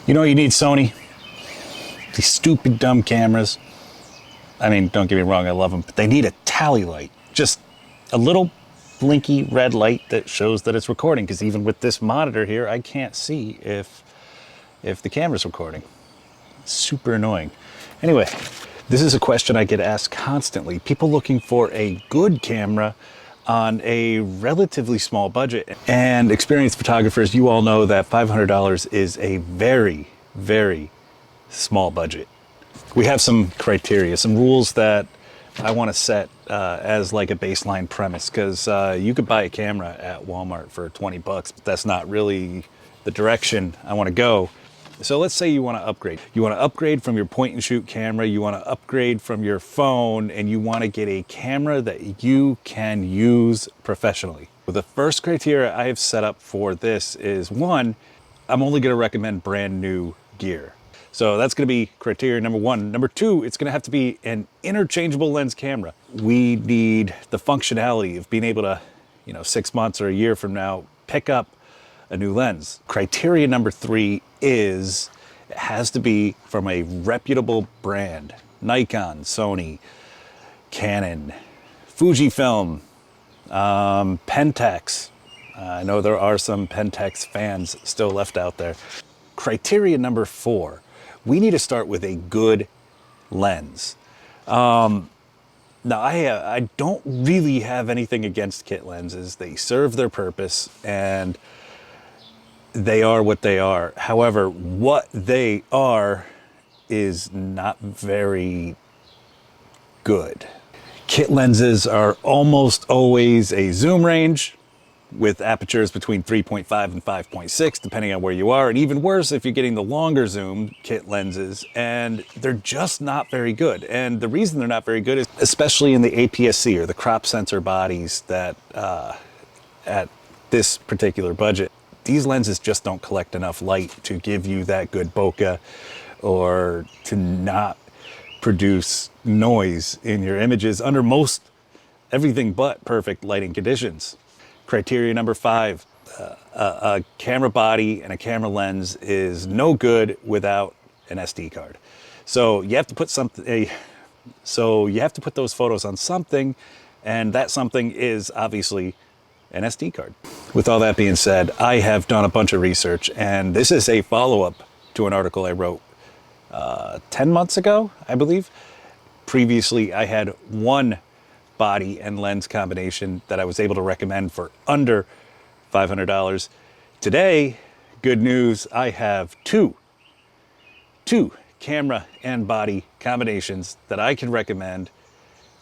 You know, you need Sony. These stupid, dumb cameras. I mean, don't get me wrong, I love them, but they need a tally light. Just a little blinky red light that shows that it's recording, because even with this monitor here, I can't see if the camera's recording. It's super annoying. Anyway, this is a question I get asked constantly. People looking for a good camera on a relatively small budget. And experienced photographers, you all know that $500 is a very, very small budget. We have some criteria, some rules that I want to set as like a baseline premise, because you could buy a camera at Walmart for 20 bucks, but that's not really the direction I want to go. So let's say you want to upgrade. You want to upgrade from your point and shoot camera, you want to upgrade from your phone, and you want to get a camera that you can use professionally. Well, the first criteria I have set up for this is, one, I'm only going to recommend brand new gear. So that's going to be criteria number one. Number two, it's going to have to be an interchangeable lens camera. We need the functionality of being able to, 6 months or a year from now, pick up a new lens. Criteria number three is it has to be from a reputable brand. Nikon, Sony, Canon, Fujifilm, Pentax. I know there are some Pentax fans still left out there. Criteria number four, we need to start with a good lens. Now, I don't really have anything against kit lenses. They serve their purpose and they are what they are. However, what they are is not very good. Kit lenses are almost always a zoom range with apertures between 3.5 and 5.6, depending on where you are. And even worse if you're getting the longer zoom kit lenses, and they're just not very good. And the reason they're not very good is, especially in the APS-C or the crop sensor bodies that at this particular budget, these lenses just don't collect enough light to give you that good bokeh or to not produce noise in your images under most everything but perfect lighting conditions. Criteria number five, a camera body and a camera lens is no good without an SD card. So you have to put those photos on something, and that something is obviously an SD card. With all that being said, I have done a bunch of research, and this is a follow-up to an article I wrote 10 months ago, I believe. Previously, I had one body and lens combination that I was able to recommend for under $500. Today, good news, I have two camera and body combinations that I can recommend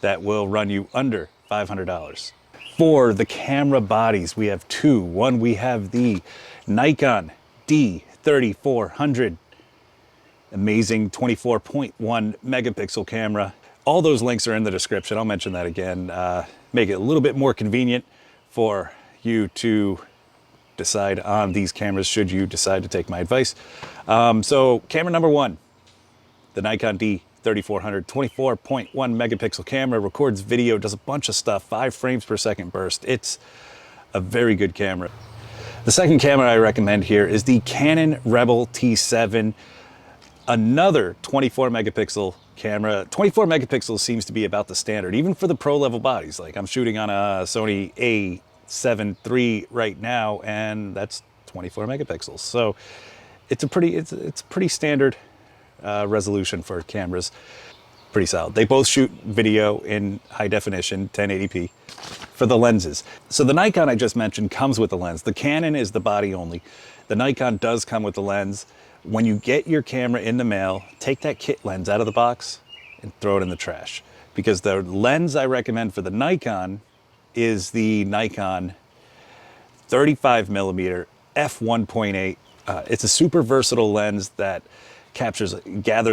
that will run you under $500. For the camera bodies, we have two. One, we have the Nikon D3400, amazing 24.1 megapixel camera. All those links are in the description. I'll mention that again. Make it a little bit more convenient for you to decide on these cameras should you decide to take my advice. So camera number one, the Nikon D3400, 24.1 megapixel camera, records video, does a bunch of stuff, 5 frames per second burst. It's a very good camera. The second camera I recommend here is the Canon Rebel T7, another 24 megapixel camera. 24 megapixels seems to be about the standard, even for the pro level bodies. Like I'm shooting on a Sony A7 III right now, and that's 24 megapixels. So it's a pretty standard resolution for cameras. Pretty solid. They both shoot video in high definition, 1080p. For the lenses, so the Nikon I just mentioned comes with the lens. The Canon is the body only. The Nikon does come with the lens. When you get your camera in the mail, take that kit lens out of the box and throw it in the trash. Because the lens I recommend for the Nikon is the Nikon 35mm f1.8. It's a super versatile lens that gathers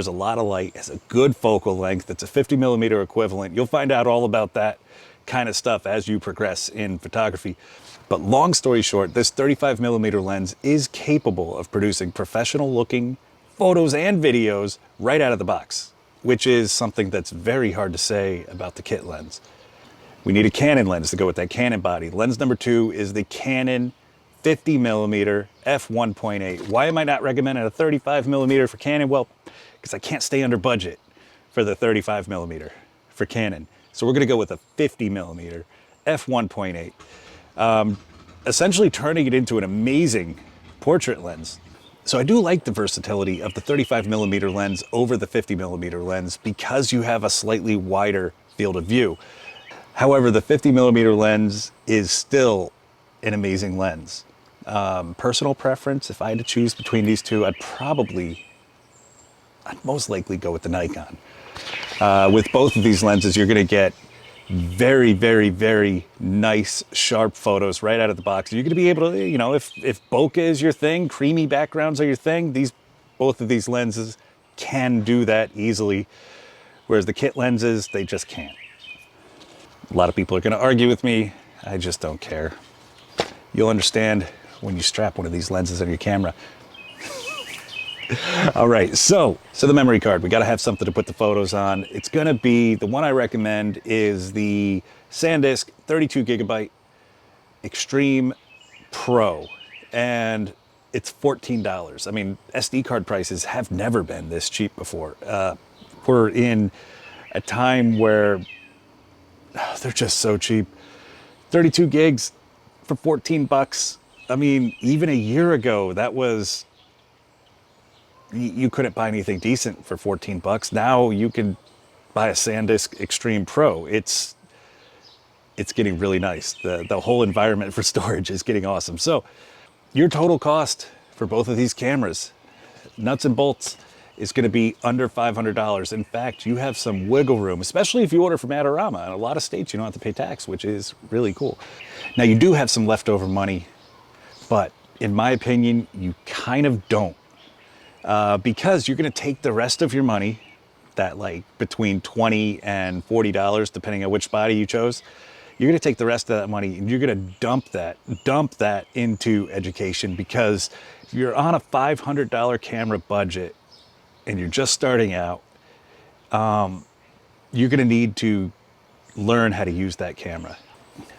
a lot of light, has a good focal length. It's a 50mm equivalent. You'll find out all about that kind of stuff as you progress in photography. But long story short, this 35mm lens is capable of producing professional looking photos and videos right out of the box, which is something that's very hard to say about the kit lens. We need a Canon lens to go with that Canon body. Lens number two is the Canon 50 millimeter f1.8. Why am I not recommending a 35 millimeter for Canon? Well, because I can't stay under budget for the 35 millimeter for Canon. So we're gonna go with a 50 millimeter f1.8. Essentially turning it into an amazing portrait lens. So I do like the versatility of the 35 millimeter lens over the 50 millimeter lens because you have a slightly wider field of view. However, the 50 millimeter lens is still an amazing lens. Personal preference, if I had to choose between these two, I'd most likely go with the Nikon. With both of these lenses, you're gonna get very, very, very nice, sharp photos right out of the box. You're gonna be able to, you know, if bokeh is your thing, creamy backgrounds are your thing, both of these lenses can do that easily. Whereas the kit lenses, they just can't. A lot of people are gonna argue with me. I just don't care. You'll understand when you strap one of these lenses on your camera. All right, so the memory card, we gotta have something to put the photos on. It's gonna be, the one I recommend is the Sandisk 32 gigabyte Extreme Pro, and it's $14. I mean, SD card prices have never been this cheap before. We're in a time where they're just so cheap. 32 gigs for 14 bucks. I mean, even a year ago, that was, you couldn't buy anything decent for 14 bucks. Now you can buy a Sandisk Extreme Pro. It's getting really nice. The whole environment for storage is getting awesome. So your total cost for both of these cameras, nuts and bolts, is gonna be under $500. In fact, you have some wiggle room, especially if you order from Adorama. In a lot of states, you don't have to pay tax, which is really cool. Now you do have some leftover money, but in my opinion, you kind of don't. Because you're gonna take the rest of your money, that like between $20 and $40, depending on which body you chose, you're gonna take the rest of that money and you're gonna dump that into education. Because if you're on a $500 camera budget and you're just starting out, you're gonna need to learn how to use that camera.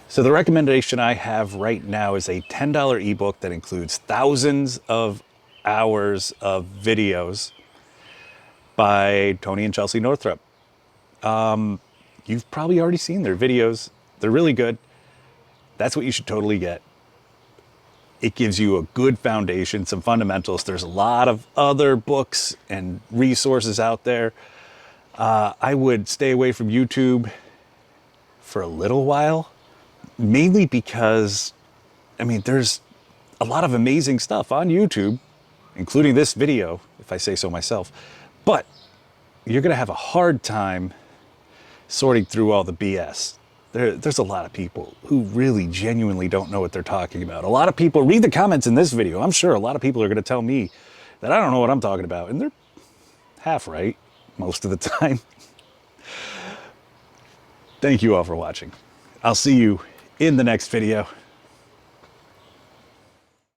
So the recommendation I have right now is a $10 ebook that includes thousands of hours of videos by Tony and Chelsea Northrup. You've probably already seen their videos. They're really good. That's what you should totally get. It gives you a good foundation, some fundamentals. There's a lot of other books and resources out there. I would stay away from YouTube for a little while, mainly because, I mean, there's a lot of amazing stuff on YouTube, including this video, if I say so myself, but you're gonna have a hard time sorting through all the BS. There's a lot of people who really genuinely don't know what they're talking about. A lot of people, read the comments in this video, I'm sure a lot of people are gonna tell me that I don't know what I'm talking about, and they're half right most of the time. Thank you all for watching. I'll see you in the next video.